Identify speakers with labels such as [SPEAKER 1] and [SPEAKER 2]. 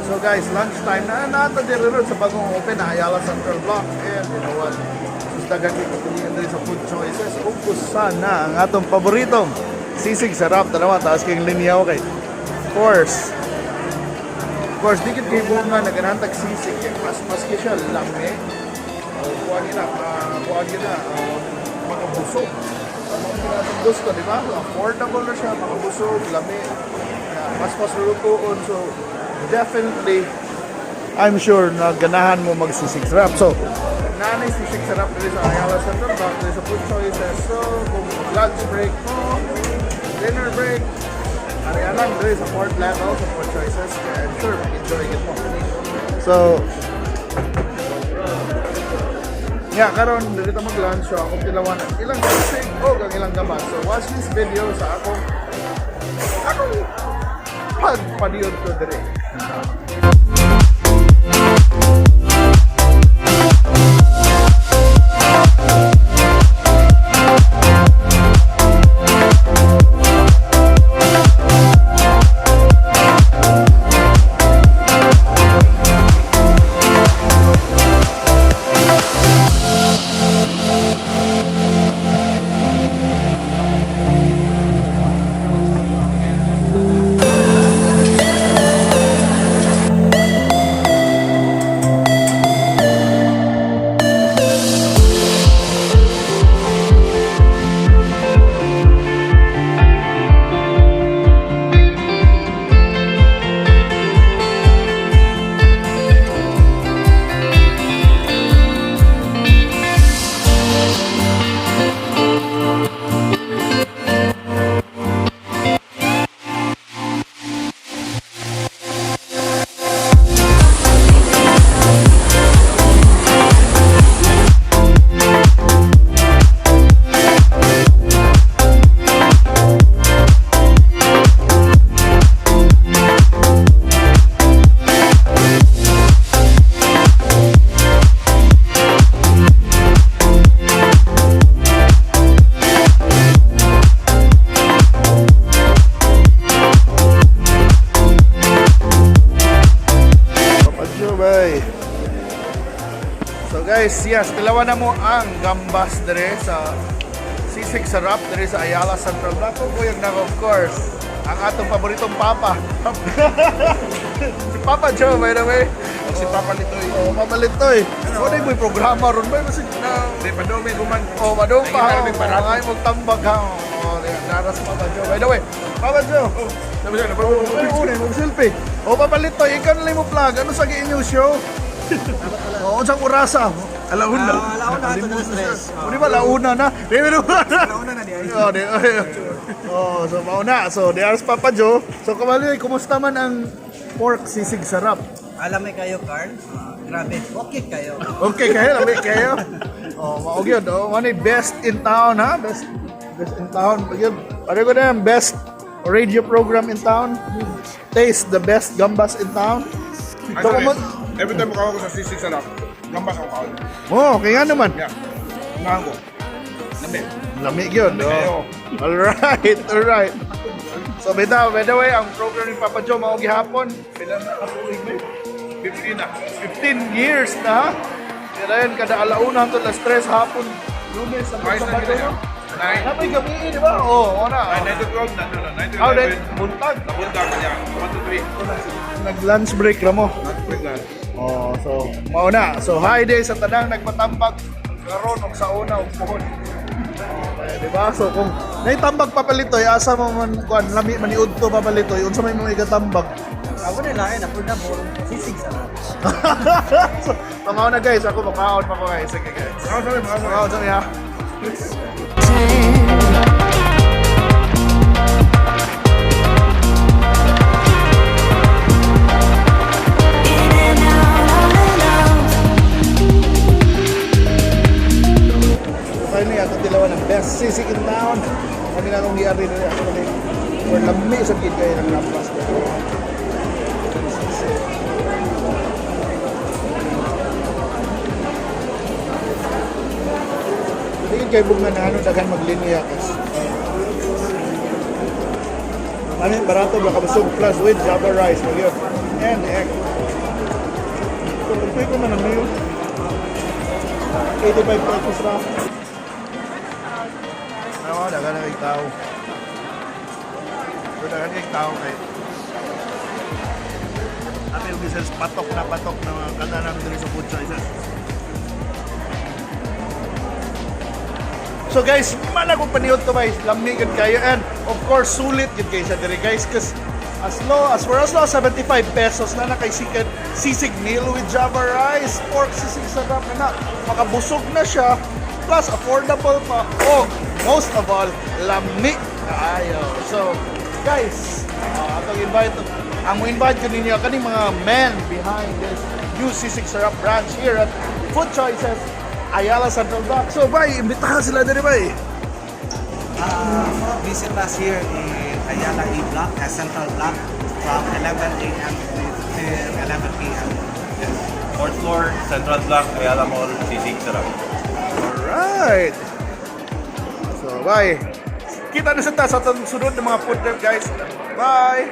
[SPEAKER 1] So guys, lunchtime na natin dito sa bagong open na Ayala Central Bloc. And you know what? Dagan ko tuloy sa food choices. Ubusan na ang atong paboritong sisig sarap. Dalawa, taas kayong linyaw kay. Of course, di kit kayo nga naganantag sisig. Mas siya lami. Kuha nila, mga busog. Mga ginatang gusto, di ba? Affordable na siya, mga busog, lami. Mas lutuon. So, definitely, I'm sure na ganahan mo magsisig sarap. So, nanay sisig sarap dito sa Ayala Central Bloc, dito sa food choices. So, kung lunch break mo, dinner break, ariyan lang dito sa fourth level sa food choices. Kaya I'm sure mag-enjoy it mo. So, yeah, karon dito mag-lunch. So, akong tilawan ilang sisig o ilang gambas. So, watch this video sa akong pagpaniod ko dito. Guys, yes, tilawan na mo ang gambas dire sa sisig sarap dire sa Ayala Central Bloc. Kuyog na of course ang atong paboritong papa. Si Papa Joe, by the way.
[SPEAKER 2] Si Papa Litoy.
[SPEAKER 1] Oh, Papa Litoy. Ano yung programa ron ba? Masig na.
[SPEAKER 2] Di padome guman.
[SPEAKER 1] Oh, madong pa.
[SPEAKER 2] Ay, parang
[SPEAKER 1] ay magtambag ha. Oh, naras Papa Joe. By the way, Papa Joe.
[SPEAKER 2] Sabi siya,
[SPEAKER 1] Mag-selfie. Oh, Papa Litoy, ikaw na lang mo vlog. Ano sa giinyo show? Oo, sa kurasa. Alauna.
[SPEAKER 3] Alauna ito ng stress.
[SPEAKER 1] Di ba launa na?
[SPEAKER 3] Alauna na di ay.
[SPEAKER 1] So mauna. So, there's Papa Joe. So, kamali, kumusta man ang pork sisig sarap?
[SPEAKER 3] Alam kayo, Carl? Grabe. Okay kayo.
[SPEAKER 1] Okay kayo, labi kayo. Oh, maog yun. Oh, one best in town, ha? Best in town. Ano ko na yung best radio program in town? Taste the best gambas in town. So,
[SPEAKER 2] every time makawa ko sa sisig sarap, gambas ako kaon.
[SPEAKER 1] oh, okay nga naman.
[SPEAKER 2] Yeah. Unahan ko. Lami.
[SPEAKER 1] Lamig yun. Oh. Alright. So, by the way, ang program ni Papa Joe, maog gihapon. Pila na katuig ba?
[SPEAKER 2] 15 na.
[SPEAKER 1] 15 years na, ha? Kaya yun, kada alauna hangtod alas 3 hapon. Lunes, sa
[SPEAKER 2] Twice na kita siya. 9.
[SPEAKER 1] Napay gabi, di ba? Oo, na.
[SPEAKER 2] 9 to 12 na. 9 to 11.
[SPEAKER 1] How then? Buntag.
[SPEAKER 2] Nabuntag niya. 1 to 3.
[SPEAKER 1] Nag-lunch break na mo.
[SPEAKER 2] Not quick lang.
[SPEAKER 1] Oh, so, mauna. So, hi day sa tanang nagpatambag. Karon, og sa una, og puhon. Okay, di ba? So, kung naitambag papalitoy, asa mo man, kuan, lami, maniud to papalitoy, unsa may mga igatambag.
[SPEAKER 3] Ako nila ay affordable. Sisig sarap.
[SPEAKER 1] So, mauna guys, ako makaon pa ko guys. Sige guys. Makaon sa ha. Finally, ako tilawan ng best sisig in town. Kami na nung hiyari na ako na or lami sa kid kayo ng Gambas. Hindi kay bunga na ano, daghan maglinya kasi. Ano yung barato, bakabusog plus with java rice, yun. And egg. So, ipay ko na ng meal. 85 pesos lang. Ano, daghan na kay tao. So, daghan kay tao kay. Ate yung business, patok na mga kanta namin dito sa food choices. So guys, mana kung panihot to guys, lamigod kayo and of course sulit yun kayo sa diri guys kasi for as low as 75 pesos na kay sisig meal with java rice, pork sisig sarap na makabusog na siya plus affordable pa o most of all lamig kaayo. So guys, ang invite ko ninyo kaning mga men behind this new sisig sarap branch here at Food Choices Ayala Central Bloc. So, bay, imbitahan sila din, bay.
[SPEAKER 3] Visit us here in Ayala Bloc, Central Bloc, from 11 a.m. to 11 p.m.
[SPEAKER 4] Yes. Fourth floor, Central Bloc, Ayala Mall, Sisig Sarap.
[SPEAKER 1] Alright. So, bye. Kita na sa sunod ng mga food trip, guys. Bye!